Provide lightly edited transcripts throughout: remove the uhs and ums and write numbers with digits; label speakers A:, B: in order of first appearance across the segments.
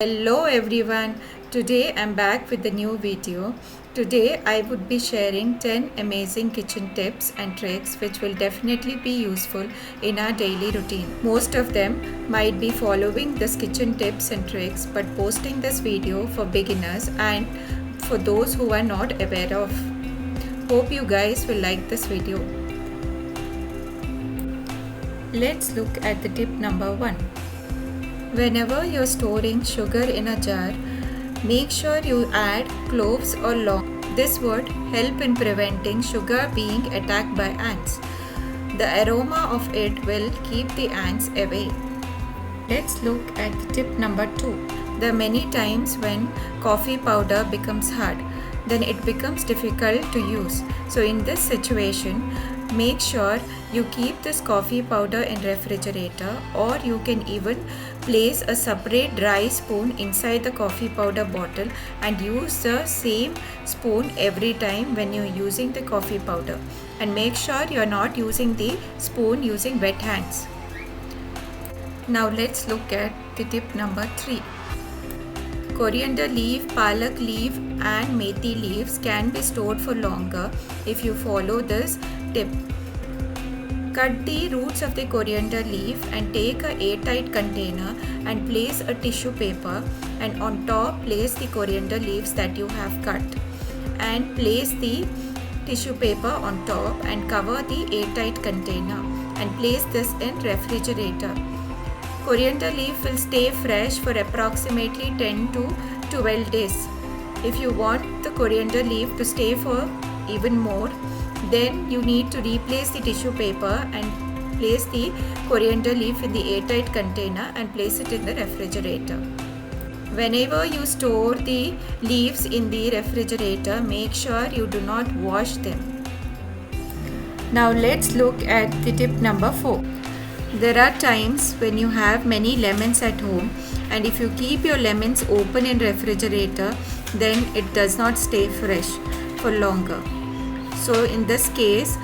A: Hello everyone, today I'm back with a new video. Today I would be sharing 10 amazing kitchen tips and tricks which will definitely be useful in our daily routine. Most of them might be following this kitchen tips and tricks but posting this video for beginners and for those who are not aware of. Hope you guys will like this video. Let's look at the tip number 1. Whenever you're storing sugar in a jar, make sure you add cloves or long. This would help in preventing sugar being attacked by ants. The aroma of it will keep the ants away. Let's look at the tip number 2. There are many times when coffee powder becomes hard, then it becomes difficult to use. So in this situation, make sure you keep this coffee powder in refrigerator, or you can even place a separate dry spoon inside the coffee powder bottle and use the same spoon every time when you're using the coffee powder, and make sure you're not using the spoon using wet hands. Now let's look at the tip number 3. Coriander leaf, palak leaf and methi leaves can be stored for longer if you follow this tip. Cut the roots of the coriander leaf and take a airtight container and place a tissue paper, and on top place the coriander leaves that you have cut, and place the tissue paper on top and cover the airtight container and place this in refrigerator. Coriander leaf will stay fresh for approximately 10 to 12 days. If you want the coriander leaf to stay for even more, then you need to replace the tissue paper and place the coriander leaf in the airtight container and place it in the refrigerator. Whenever you store the leaves in the refrigerator, make sure you do not wash them. Now let's look at the tip number 4. There are times when you have many lemons at home, and if you keep your lemons open in refrigerator, then it does not stay fresh for longer. So in this case,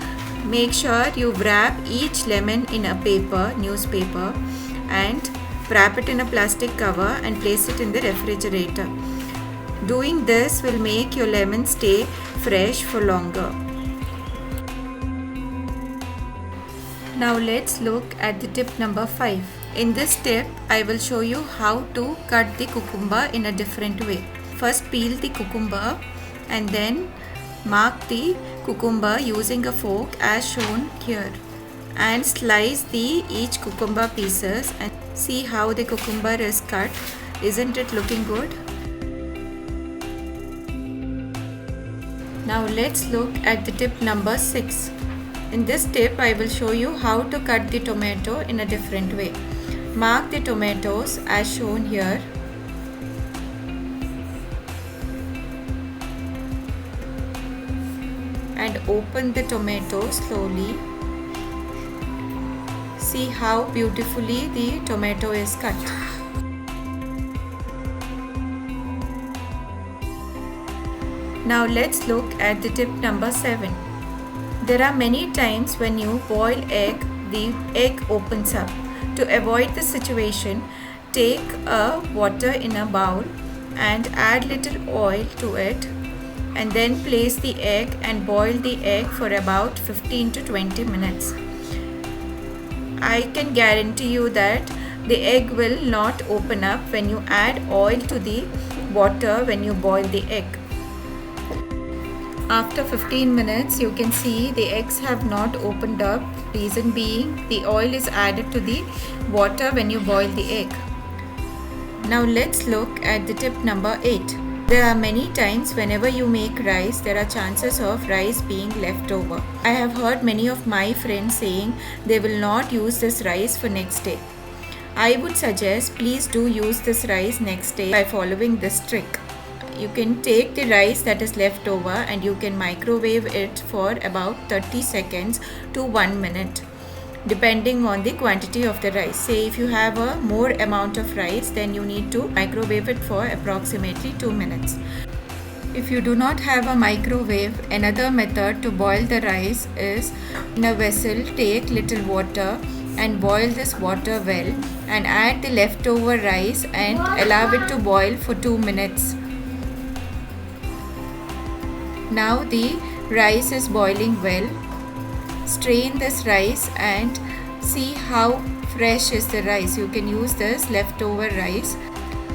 A: make sure you wrap each lemon in a newspaper, and wrap it in a plastic cover and place it in the refrigerator. Doing this will make your lemon stay fresh for longer. Now let's look at the tip number 5. In this tip, I will show you how to cut the cucumber in a different way. First, peel the cucumber and then mark the cucumber using a fork as shown here, and slice each cucumber pieces and see how the cucumber is cut. Isn't it looking good? Now let's look at the tip number 6. In this tip, I will show you how to cut the tomato in a different way. Mark the tomatoes as shown here. And open the tomato slowly. See how beautifully the tomato is cut. Now let's look at the tip number 7. There are many times when you boil egg, the egg opens up. To avoid this situation, take water in a bowl and add little oil to it, and then place the egg and boil the egg for about 15 to 20 minutes. I can guarantee you that the egg will not open up when you add oil to the water when you boil the egg. After 15 minutes, you can see the eggs have not opened up. Reason being, the oil is added to the water when you boil the egg. Now let's look at the tip number 8. There are many times whenever you make rice, there are chances of rice being left over. I have heard many of my friends saying they will not use this rice for next day. I would suggest please do use this rice next day by following this trick. You can take the rice that is left over and you can microwave it for about 30 seconds to 1 minute, depending on the quantity of the rice. Say if you have a more amount of rice, then you need to microwave it for approximately 2 minutes. If you do not have a microwave, another method to boil the rice is in a vessel, take little water and boil this water well and add the leftover rice and allow it to boil for 2 minutes. Now the rice is boiling well. Strain this rice and see how fresh is the rice. You can use this leftover rice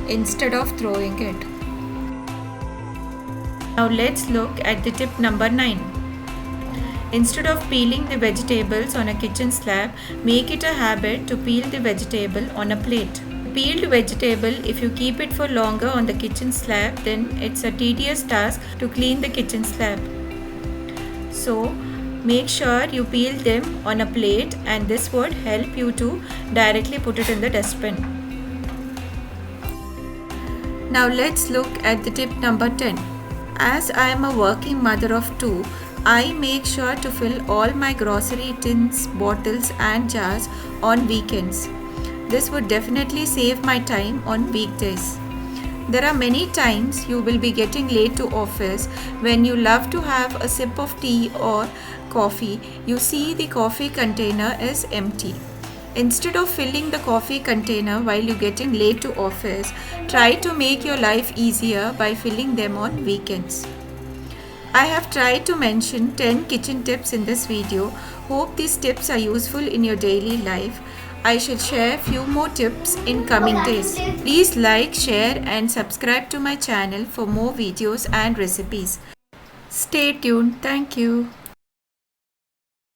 A: instead of throwing it. Now let's look at the tip number 9. Instead of peeling the vegetables on a kitchen slab, make it a habit to peel the vegetable on a plate. Peeled vegetable, if you keep it for longer on the kitchen slab, then it's a tedious task to clean the kitchen slab. So make sure you peel them on a plate, and this would help you to directly put it in the dustbin. Now let's look at the tip number 10. As I am a working mother of 2, I make sure to fill all my grocery tins, bottles and jars on weekends. This would definitely save my time on weekdays. There are many times you will be getting late to office when you love to have a sip of tea or coffee. You see the coffee container is empty. Instead of filling the coffee container while you're getting late to office, try to make your life easier by filling them on weekends. I have tried to mention 10 kitchen tips in this video. Hope these tips are useful in your daily life. I shall share few more tips in coming days. Please like, share and subscribe to my channel for more videos and recipes. Stay tuned. Thank you.